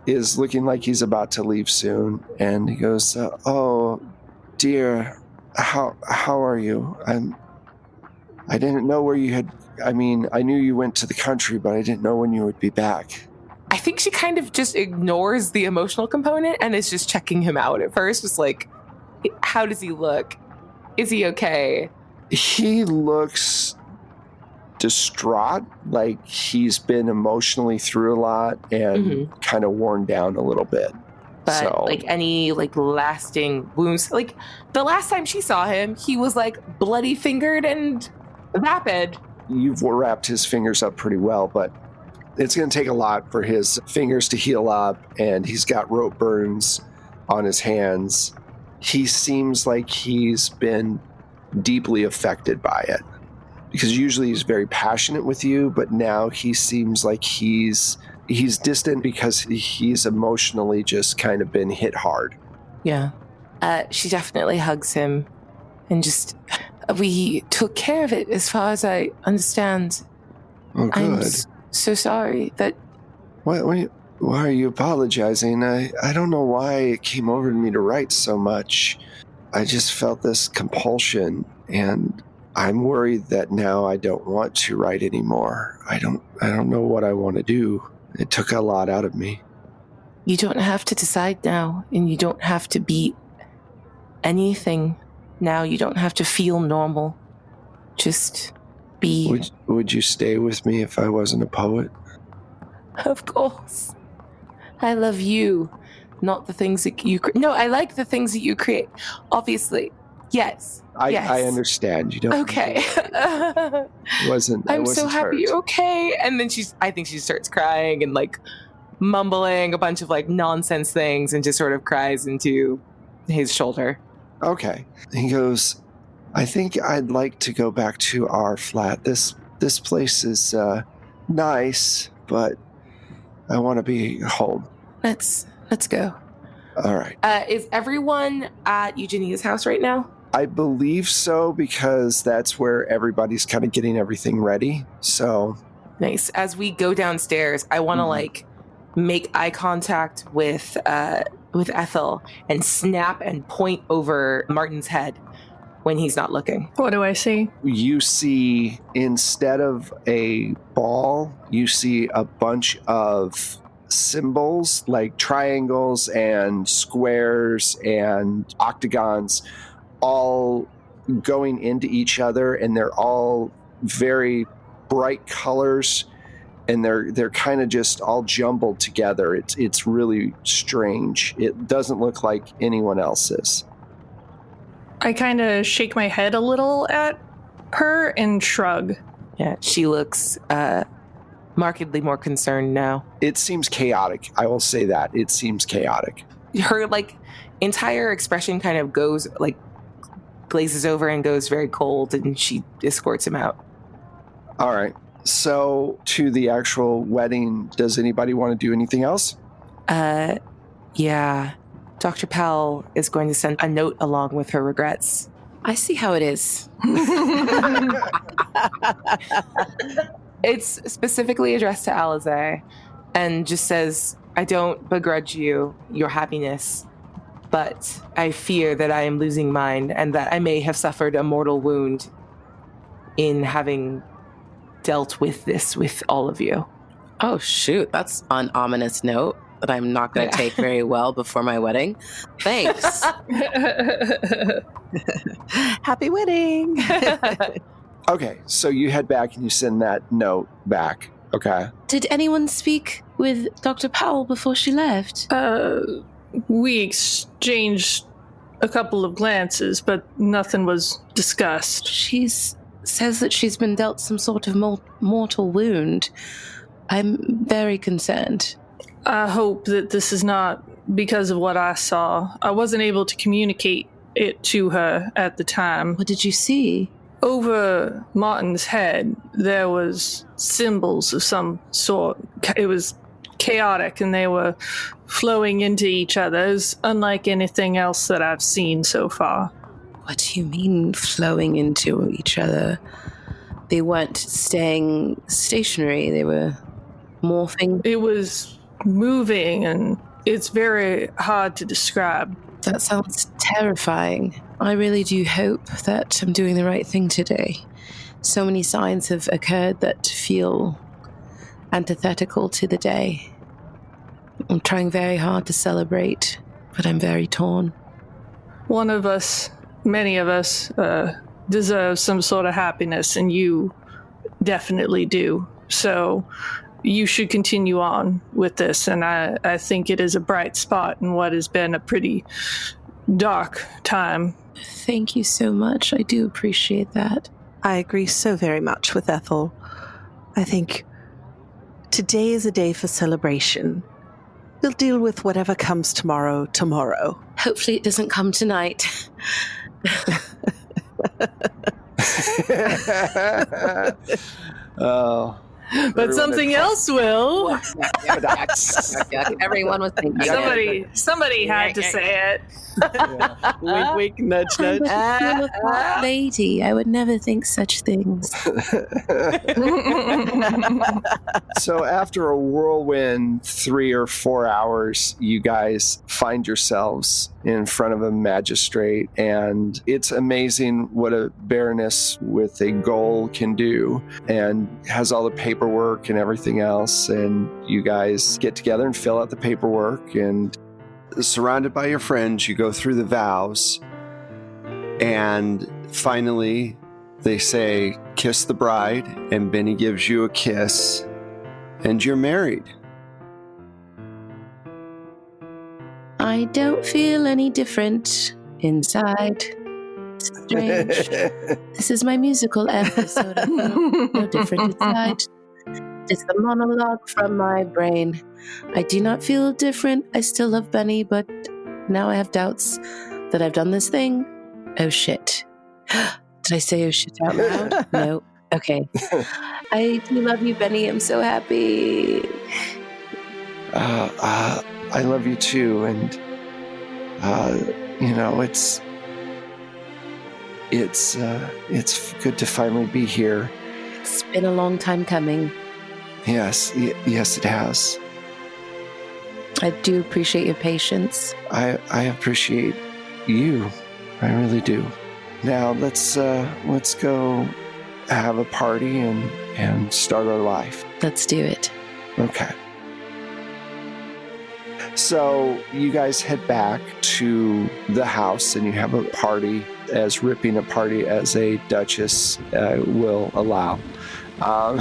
is looking like he's about to leave soon. And he goes, "Oh, dear, how are you? I didn't know where you had. I mean, I knew you went to the country, but I didn't know when you would be back." I think she kind of just ignores the emotional component and is just checking him out at first. Just like, how does he look? Is he okay? He looks distraught, like he's been emotionally through a lot and kind of worn down a little bit. But like any like lasting wounds, like the last time she saw him, he was like bloody fingered and vapid. You've wrapped his fingers up pretty well, but it's going to take a lot for his fingers to heal up, and he's got rope burns on his hands. He seems like he's been deeply affected by it, because usually he's very passionate with you, but now he seems like he's distant because he's emotionally just kind of been hit hard. Yeah. She definitely hugs him and just, we took care of it as far as I understand. Oh, good. I'm so sorry that... Why are you apologizing? I don't know why it came over to me to write so much. I just felt this compulsion, and I'm worried that now I don't want to write anymore. I don't know what I want to do. It took a lot out of me. You don't have to decide now, and you don't have to be anything now. You don't have to feel normal. Just be... Would you stay with me if I wasn't a poet? Of course. I love you, not the things that you... No, I like the things that you create. Obviously, yes. Yes. I understand. You don't. Okay. I'm so happy you're okay. And then I think she starts crying and like mumbling a bunch of like nonsense things and just sort of cries into his shoulder. Okay. He goes, I think I'd like to go back to our flat. This place is nice, but I want to be home. Let's go. All right. Is everyone at Eugenia's house right now? I believe so, because that's where everybody's kind of getting everything ready. So nice. As we go downstairs, I want to like make eye contact with Ethel and snap and point over Martin's head when he's not looking. What do I see? You see, instead of a ball, you see a bunch of symbols like triangles and squares and octagons all going into each other, and they're all very bright colors, and they're kind of just all jumbled together. It's really strange. It doesn't look like anyone else's. I kind of shake my head a little at her and shrug. Yeah, she looks markedly more concerned now. It seems chaotic. I will say that. It seems chaotic. Her like entire expression kind of goes like glazes over and goes very cold, and she escorts him out. All right. So to the actual wedding, does anybody want to do anything else? Yeah. Dr. Powell is going to send a note along with her regrets. I see how it is. It's specifically addressed to Alize and just says, I don't begrudge you your happiness, but I fear that I am losing mine and that I may have suffered a mortal wound in having dealt with this with all of you. Oh, shoot. That's an ominous note that I'm not going to take very well before my wedding. Thanks. Happy wedding. Okay, so you head back and you send that note back. Okay. Did anyone speak with Dr. Powell before she left? We exchanged a couple of glances, but nothing was discussed. She says that she's been dealt some sort of mortal wound. I'm very concerned. I hope that this is not because of what I saw. I wasn't able to communicate it to her at the time. What did you see? Over Martin's head, there was symbols of some sort. It was chaotic, and they were flowing into each other. It was unlike anything else that I've seen so far. What do you mean flowing into each other? They weren't staying stationary. They were morphing. It was moving, and it's very hard to describe. That sounds terrifying. I really do hope that I'm doing the right thing today. So many signs have occurred that feel antithetical to the day. I'm trying very hard to celebrate, but I'm very torn. One of us, many of us, deserve some sort of happiness, and you definitely do. So you should continue on with this, and I think it is a bright spot in what has been a pretty dark time. Thank you so much. I do appreciate that. I agree so very much with Ethel. I think today is a day for celebration. We'll deal with whatever comes tomorrow. Hopefully it doesn't come tonight. Oh. But something else will. Everyone was thinking. Somebody had to say it. Yeah. Wink, wink, nudge, nudge. I'm a smart lady. I would never think such things. So after a whirlwind 3 or 4 hours, you guys find yourselves in front of a magistrate, and it's amazing what a baroness with a goal can do, and has all the paperwork and everything else. And you guys get together and fill out the paperwork, and surrounded by your friends, you go through the vows, and finally they say, kiss the bride, and Benny gives you a kiss, and you're married. I don't feel any different inside. strange. This is my musical episode. I feel no different inside. It's the monologue from my brain. I do not feel different. I still love Benny, but now I have doubts that I've done this thing. Oh shit. Did I say oh shit out loud? No. Okay. I do love you, Benny. I'm so happy. I love you too, and it's good to finally be here. It's been a long time coming. Yes, it has. I do appreciate your patience. I appreciate you. I really do. Now let's go have a party and start our life. Let's do it. Okay. So you guys head back to the house and you have a party, as ripping a party as a duchess will allow.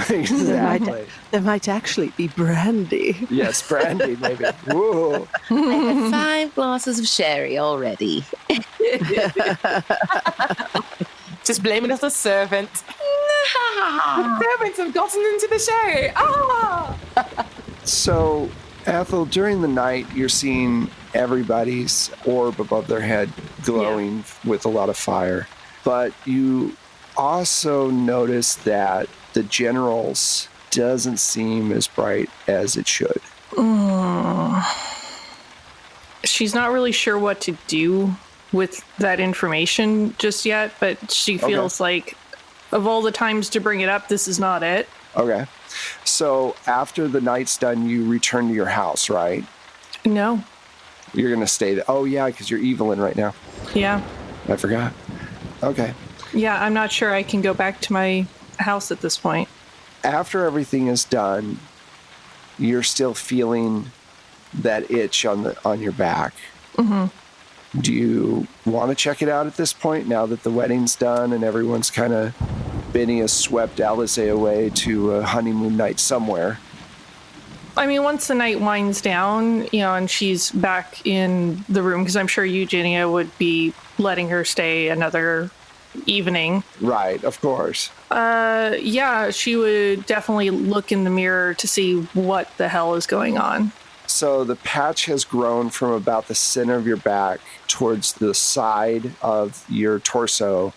Exactly. There might actually be brandy. Yes, brandy, maybe. Whoa. I have 5 glasses of sherry already. Just blame it as a servant. The servants have gotten into the sherry. Ah! So, Ethel, during the night, you're seeing everybody's orb above their head glowing with a lot of fire. But you also notice that the general's doesn't seem as bright as it should. She's not really sure what to do with that information just yet, but she feels like of all the times to bring it up, this is not it. Okay. So after the night's done, you return to your house, right? No. You're going to stay there. Oh, yeah, because you're Evelyn right now. Yeah. I forgot. Okay. Yeah, I'm not sure I can go back to my house at this point. After everything is done, you're still feeling that itch on your back. Mm-hmm. Do you want to check it out at this point, now that the wedding's done and everyone's kind of... Benny has swept Alize away to a honeymoon night somewhere? I mean, once the night winds down, and she's back in the room, because I'm sure Eugenia would be letting her stay another evening. Right, of course. Yeah, she would definitely look in the mirror to see what the hell is going on. So the patch has grown from about the center of your back towards the side of your torso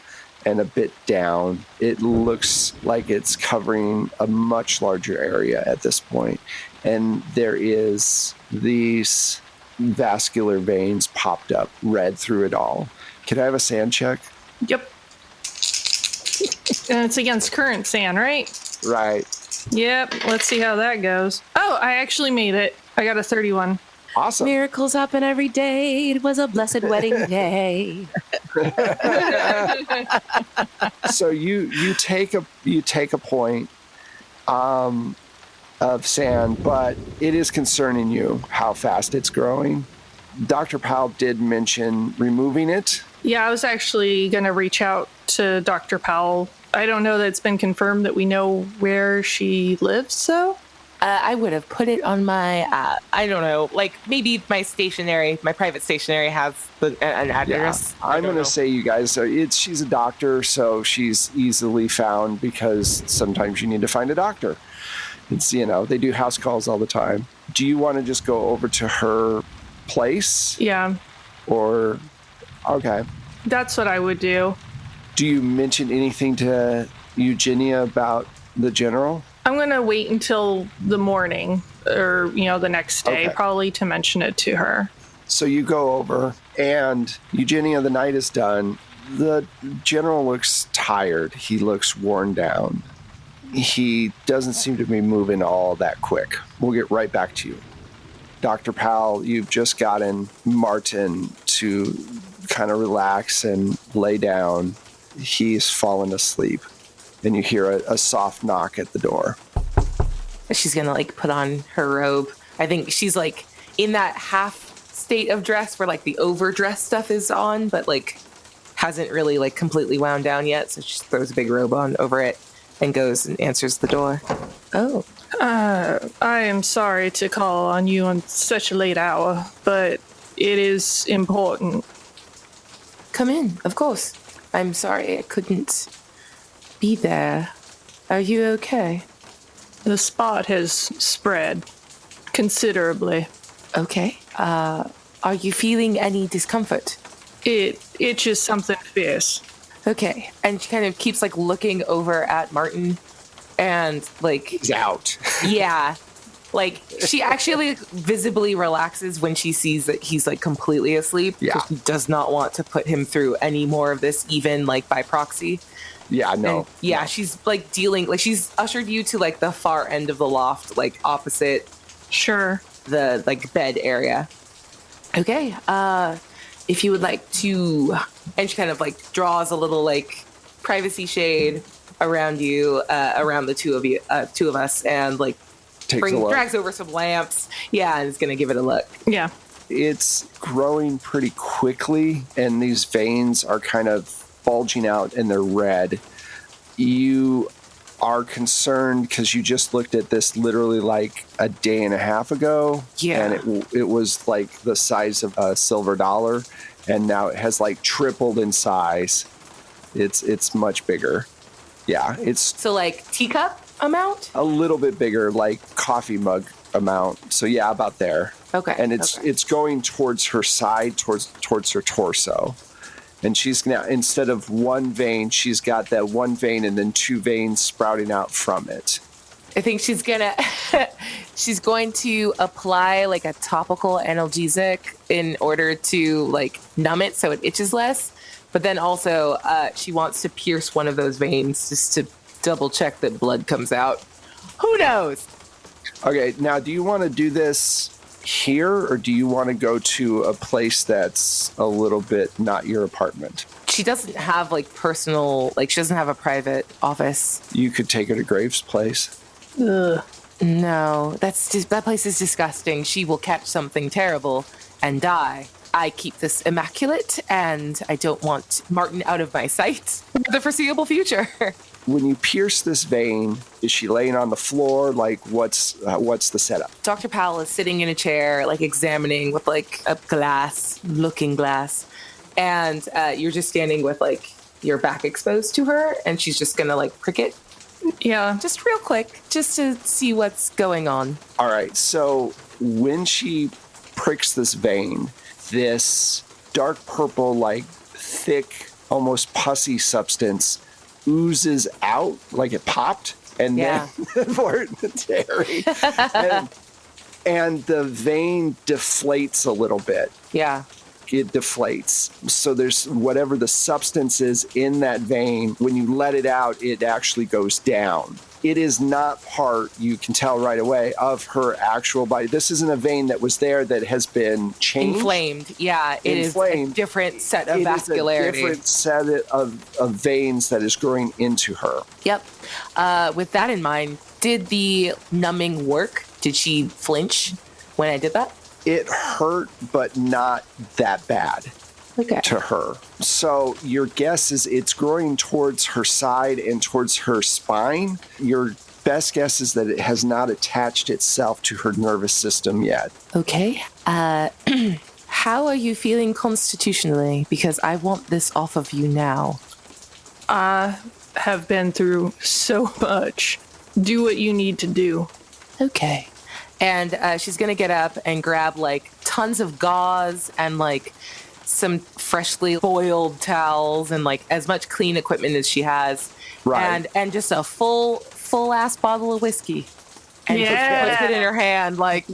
and a bit down. It looks like it's covering a much larger area at this point. And there is these vascular veins popped up, red through it all. Can I have a sand check? Yep. And it's against current sand, right? Right. Yep. Let's see how that goes. Oh, I actually made it. I got a 31. Awesome. Miracles happen every day. It was a blessed wedding day. So you take a point of sand, but it is concerning you how fast it's growing. Dr. Powell did mention removing it. Yeah, I was actually going to reach out to Dr. Powell. I don't know that it's been confirmed that we know where she lives, so... I would have put it on my, I don't know, like maybe my private stationery has an address. Yeah, I'm going to say, you guys, she's a doctor, so she's easily found because sometimes you need to find a doctor. It's, they do house calls all the time. Do you want to just go over to her place? Yeah. Or, okay. That's what I would do. Do you mention anything to Eugenia about the general? I'm going to wait until the morning or, the next day, probably to mention it to her. So you go over and Eugenia, the night is done. The general looks tired. He looks worn down. He doesn't seem to be moving all that quick. We'll get right back to you. Dr. Powell, you've just gotten Martin to kind of relax and lay down. He's fallen asleep. And you hear a soft knock at the door. She's going to put on her robe. I think she's in that half state of dress where the overdress stuff is on, but hasn't really completely wound down yet. So she throws a big robe on over it and goes and answers the door. Oh. I am sorry to call on you on such a late hour, but it is important. Come in, of course. I'm sorry I couldn't be there. Are you okay? The spot has spread considerably. Okay. Are you feeling any discomfort? It itches something fierce. Okay. And she kind of keeps like looking over at Martin and like... He's out. Yeah. Like she actually visibly relaxes when she sees that he's like completely asleep. Yeah. She does not want to put him through any more of this, even like by proxy. Yeah, no. And, yeah, no. she's like dealing, like she's ushered you to like the far end of the loft, like opposite Sure. the like bed area. Okay. If you would like to, and she kind of like draws a little like privacy shade around you, around the two of us, and like drags over some lamps. Yeah, and is gonna give it a look. Yeah. It's growing pretty quickly, and these veins are kind of bulging out and they're red. You are concerned because you just looked at this literally like a day and a half ago. Yeah. And it was like the size of a silver dollar, and now it has like tripled in size. It's much bigger. Yeah, it's So like teacup amount? a little bit bigger, like coffee mug amount. So yeah, about there. Okay. And it's going towards her side, towards her torso. And she's now, instead of one vein, she's got that one vein and then two veins sprouting out from it. I think she's going to apply like a topical analgesic in order to like numb it so it itches less. But then also she wants to pierce one of those veins just to double check that blood comes out. Who knows? Okay, now do you want to do this here, or do you want to go to a place that's a little bit not your apartment? She doesn't have like personal, like she doesn't have a private office. You could take her to Graves' place. Ugh. No, that place is disgusting. She will catch something terrible and die. I keep this immaculate, and I don't want Martin out of my sight for the foreseeable future. When you pierce this vein, is she laying on the floor? Like, what's the setup? Dr. Powell is sitting in a chair, like examining with like a looking glass. And you're just standing with like your back exposed to her, and she's just gonna like prick it. Yeah. Just real quick, just to see what's going on. All right, so when she pricks this vein, this dark purple, like thick, almost pussy substance oozes out like it popped, and then for Terry, and the vein deflates a little bit. Yeah. It deflates. So there's whatever the substance is in that vein, when you let it out, it actually goes down. It is not part, you can tell right away, of her actual body. This isn't a vein that was there that has been changed. Inflamed. Yeah, it Inflamed. is a different set of It vascularity. is a different set of veins that is growing into her. Yep. With that in mind, did the numbing work? Did she flinch when I did that? It hurt, but not that bad. Okay. To her. So your guess is it's growing towards her side and towards her spine. Your best guess is that it has not attached itself to her nervous system yet. Okay. How are you feeling constitutionally? Because I want this off of you now. I have been through so much. Do what you need to do. Okay. And she's going to get up and grab like tons of gauze and like some freshly boiled towels and like as much clean equipment as she has. Right. And just a full ass bottle of whiskey. And puts it in her hand like,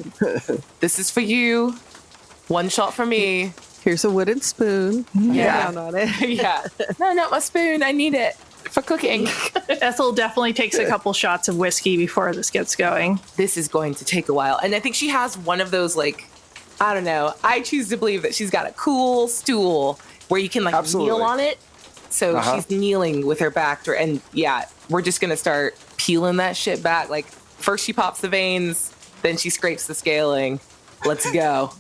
this is for you. One shot for me. Here's a wooden spoon. Yeah. Down on it. Yeah. No, not my spoon. I need it for cooking. Ethel definitely takes a couple shots of whiskey before this gets going. This is going to take a while. And I think she has one of those like, I don't know. I choose to believe that she's got a cool stool where you can like Absolutely. kneel on it. So she's kneeling with her back to her. And yeah, we're just going to start peeling that shit back. Like first she pops the veins, then she scrapes the scaling. Let's go.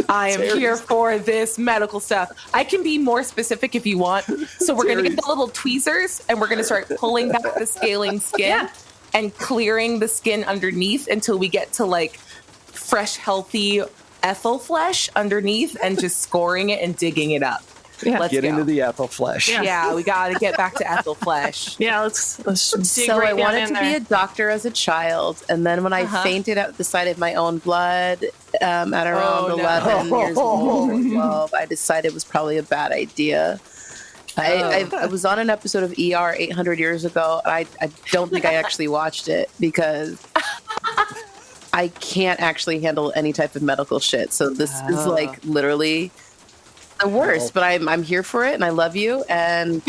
I am here for this medical stuff. I can be more specific if you want. So we're going to get the little tweezers and we're going to start pulling back the scaling skin and clearing the skin underneath until we get to like fresh, healthy Ethel flesh underneath and just scoring it and digging it up. Yeah. Get into the Ethel flesh. Yeah, we got to get back to Ethel flesh. Yeah, let's dig So right I down wanted in to there. be a doctor as a child, and then when I fainted at the sight of my own blood at around 11 years old, 12, I decided it was probably a bad idea. I was on an episode of ER 800 years ago, and I don't think I actually watched it because I can't actually handle any type of medical shit. So this is like literally the worst, but I'm here for it, and I love you, and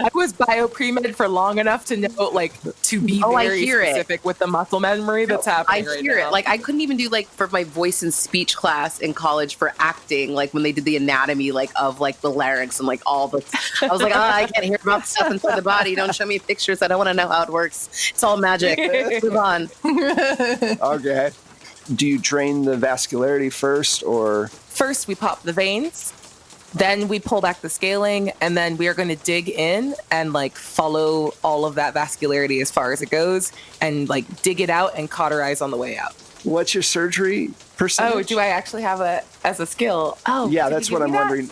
I was bio pre-med for long enough to know, like, to be very specific with the muscle memory that's happening right now. I hear it. Like, I couldn't even do, like, for my voice and speech class in college for acting, like, when they did the anatomy, like, of, like, the larynx and, like, all the... I was like, I can't hear about stuff inside the body. Don't show me pictures. I don't want to know how it works. It's all magic. Let's move on. Okay. Do you drain the vascularity first, or... First, we pop the veins. Then we pull back the scaling, and then we are going to dig in and like follow all of that vascularity as far as it goes, and like dig it out and cauterize on the way out. What's your surgery percentage? Oh, do I actually have a as a skill? Oh, yeah, that's what I'm wondering.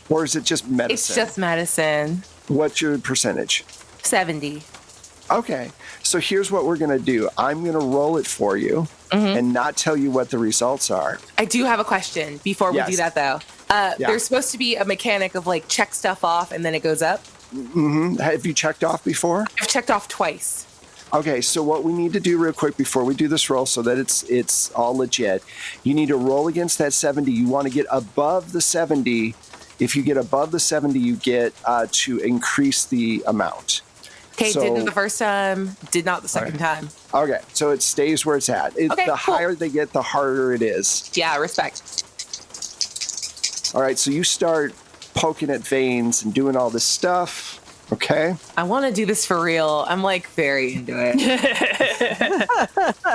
Or is it just medicine? It's just medicine. What's your percentage? 70. Okay, so here's what we're going to do. I'm going to roll it for you and not tell you what the results are. I do have a question before we do that, though. There's supposed to be a mechanic of like check stuff off and then it goes up. Mm-hmm. Have you checked off before? I've checked off twice. Okay, so what we need to do real quick before we do this roll so that it's all legit, you need to roll against that 70. You want to get above the 70. If you get above the 70, you get to increase the amount. Okay, didn't the first time, did not the second time. Okay, so it stays where it's at. The higher they get, the harder it is. Yeah, respect. All right, so you start poking at veins and doing all this stuff, okay? I want to do this for real. I'm like very into it.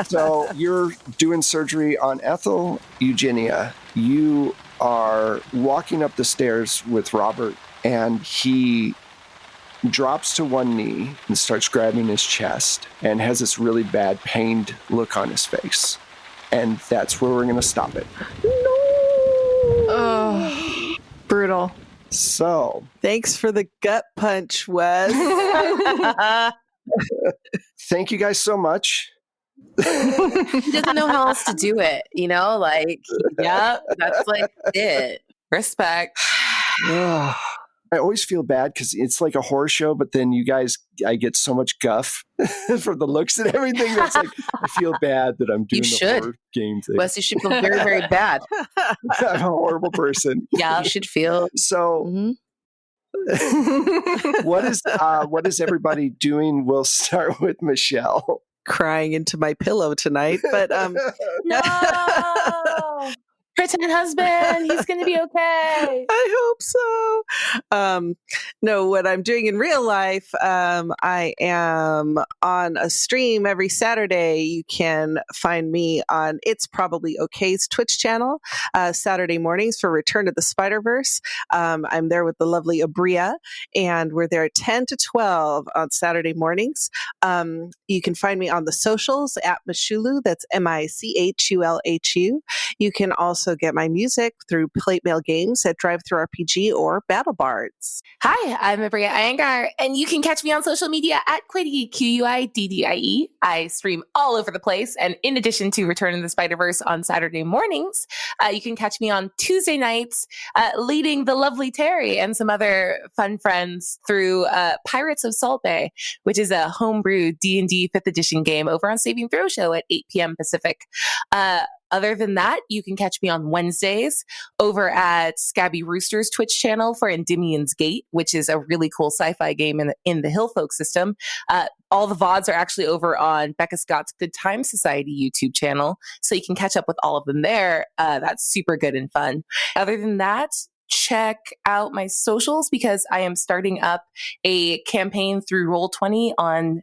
So you're doing surgery on Ethel. Eugenia, you are walking up the stairs with Robert, and he drops to one knee and starts grabbing his chest and has this really bad pained look on his face. And that's where we're going to stop it. Oh, brutal. So, Thanks for the gut punch, Wes. thank you guys so much. He doesn't know how else to do it, you know? Like, yeah, that's like it. Respect. I always feel bad because it's like a horror show, but then you guys, I get so much guff from the looks and everything. That's like, I feel bad that I'm doing the horror game thing. Wes, you should feel very, very bad. I'm a horrible person. Yeah, you should feel. So, what is everybody doing? We'll start with Michelle. Crying into my pillow tonight, but No! Pretend husband, he's gonna be okay. I hope so. No, what I'm doing in real life, I am on a stream every Saturday. You can find me on It's Probably Okay's Twitch channel, Saturday mornings for Return to the Spider-Verse. I'm there with the lovely Abria, and we're there at 10 to 12 on Saturday mornings. You can find me on the socials at Michulu. That's MICHULHU. You can also get my music through Plate Mail Games at Drive Thru RPG or Battle Bards. Hi, I'm Abria Iyengar, and you can catch me on social media at Quiddy, QUIDDIE. I stream all over the place, and in addition to Return to the Spider-Verse on Saturday mornings, you can catch me on Tuesday nights leading the lovely Terry and some other fun friends through Pirates of Salt Bay, which is a homebrew D&D 5th edition game over on Saving Throw Show at 8 p.m. Pacific. Other than that, you can catch me on Wednesdays over at Scabby Rooster's Twitch channel for Endymion's Gate, which is a really cool sci-fi game in the Hillfolk system. All the VODs are actually over on Becca Scott's Good Time Society YouTube channel, so you can catch up with all of them there. That's super good and fun. Other than that, check out my socials because I am starting up a campaign through Roll20 on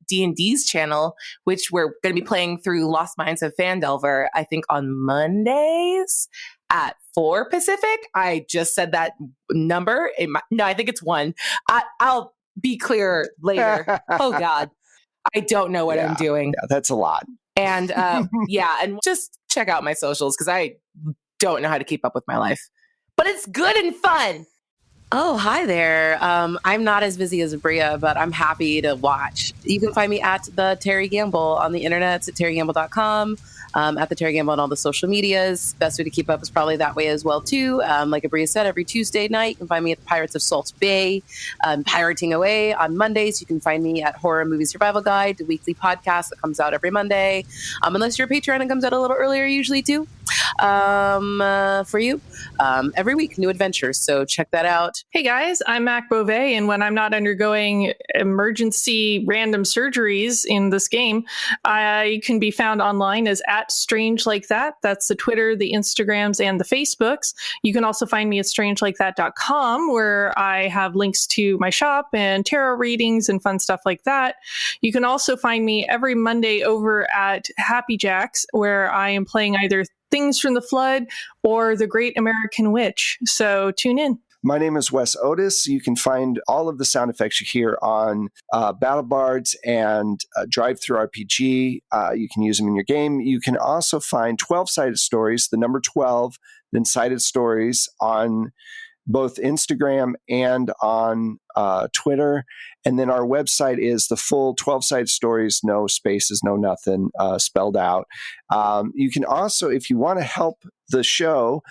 D&D's channel, which we're going to be playing through Lost Mines of Phandelver, I think on Mondays at 4 Pacific. I just said that number. No, I think it's 1. I'll be clear later. Oh God. I don't know what I'm doing. Yeah, that's a lot. And and just check out my socials because I don't know how to keep up with my life. but it's good and fun. Oh, hi there. I'm not as busy as Bria, but I'm happy to watch. You can find me at the Terry Gamble on the internet, at terrygamble.com, at the Terry Gamble on all the social medias. Best way to keep up is probably that way as well, too. Like Bria said, every Tuesday night, you can find me at the Pirates of Salt Bay, pirating away. On Mondays, you can find me at Horror Movie Survival Guide, the weekly podcast that comes out every Monday. Unless you're a Patreon, it comes out a little earlier usually, too. For you, every week, new adventures. So check that out. Hey guys, I'm Mac Beauvais, and when I'm not undergoing emergency random surgeries in this game, I can be found online as at Strange Like That. That's the Twitter, the Instagrams, and the Facebooks. You can also find me at strangelikeThat.com, where I have links to my shop and tarot readings and fun stuff like that. You can also find me every Monday over at Happy Jacks, where I am playing either Things from the Flood or The Great American Witch. So tune in. My name is Wes Otis. You can find all of the sound effects you hear on Battle Bards and Drive Through RPG. You can use them in your game. You can also find 12-sided stories, the number 12, then sided stories on both Instagram and on Twitter. And then our website is the full 12-sided stories, no spaces, no nothing, spelled out. You can also, if you want to help the show,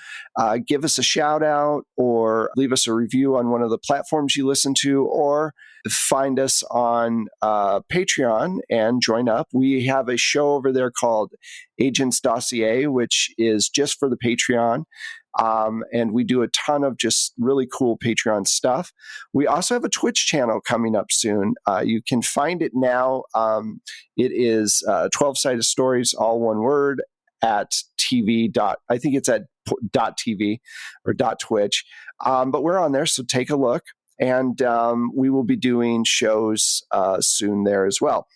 give us a shout out or leave us a review on one of the platforms you listen to, or find us on Patreon and join up. We have a show over there called Agents Dossier, which is just for the Patreon. And we do a ton of just really cool Patreon stuff. We also have a Twitch channel coming up soon. You can find it now. It is 12-sided stories, all one word, at TV. I think it's at .tv or .twitch. But we're on there, so take a look. And we will be doing shows soon there as well.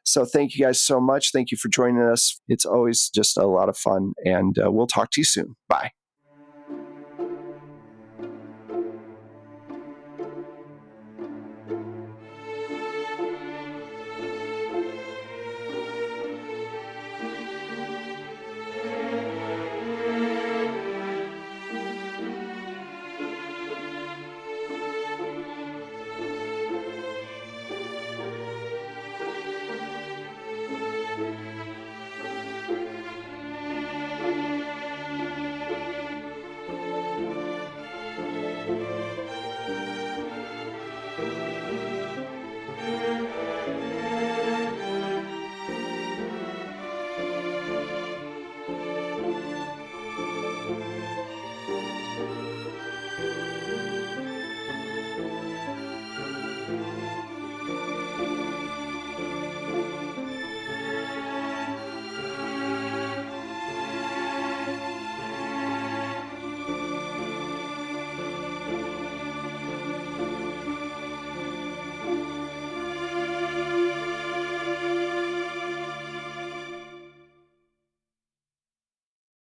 So thank you guys so much. Thank you for joining us. It's always just a lot of fun. And we'll talk to you soon. Bye.